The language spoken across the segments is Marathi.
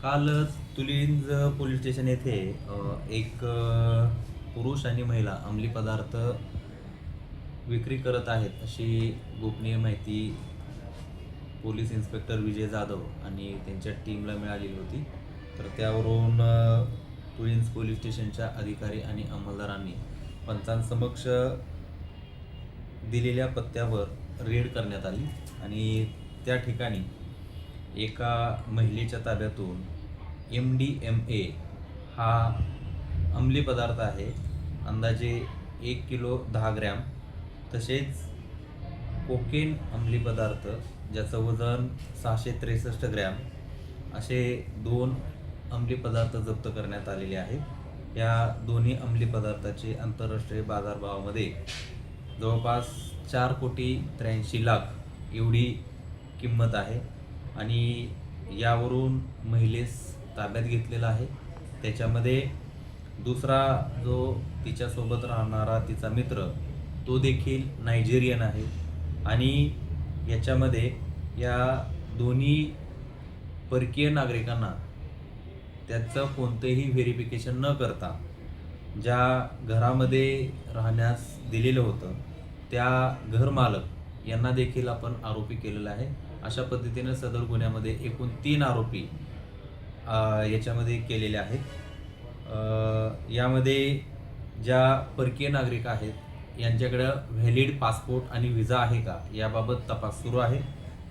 काल तुलिंज पोलीस स्टेशन येथे एक पुरुष आणि महिला अंमली पदार्थ विक्री करत आहेत अशी गोपनीय माहिती पोलीस इन्स्पेक्टर विजय जाधव आणि त्यांच्या टीमला मिळालेली होती. तर त्यावरून तुलिंज पोलीस स्टेशनच्या अधिकारी आणि अंमलदारांनी पंचांसमक्ष दिलेल्या पत्त्यावर रेड करण्यात आली आणि त्या ठिकाणी एका महिलेच्या ताब्यातून MDMA हा अंमली पदार्थ आहे, अंदाजे 1 किलो 10 ग्रॅम. तसेच कोकेन अंमली पदार्थ ज्याचं वजन 663 ग्रॅम असे 2 अंमली पदार्थ जप्त करण्यात आलेले आहेत. या दोन्ही अंमली पदार्थाचे आंतरराष्ट्रीय बाजारभावामध्ये जवळपास 4,83,00,000 एवढी किंमत आहे आणि यावरून महिलेस ताब्यात घेतलेला आहे. त्याच्यामध्ये दुसरा जो तिच्यासोबत राहणारा तिचा मित्र तो देखील नायजेरियन आहे आणि याच्यामध्ये या दोन्ही परकीय नागरिकांना त्याचं कोणतंही व्हेरिफिकेशन न करता ज्या घरामध्ये राहण्यास दिलेलं होतं त्या घरमालक यांना देखील आपण आरोपी केलेला आहे. अशा पद्धतीनं सदर गुन्ह्यामध्ये एकूण 3 आरोपी याच्यामध्ये केलेले आहेत. यामध्ये ज्या परकीय नागरिक आहेत यांच्याकडं व्हॅलिड पासपोर्ट आणि व्हिसा आहे का याबाबत तपास सुरू आहे.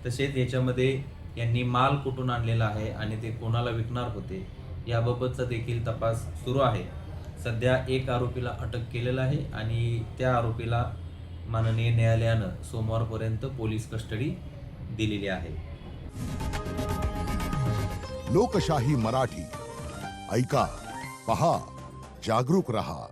तसेच याच्यामध्ये यांनी माल कुठून आणलेला आहे आणि ते कोणाला विकणार होते याबाबतचा देखील तपास सुरू आहे. सध्या एक आरोपीला अटक केलेला आहे आणि त्या आरोपीला माननीय न्यायालयानं सोमवारपर्यंत पोलीस कस्टडी दिलेली आहे. लोकशाही मराठी ऐका, पहा, जागरूक रहा.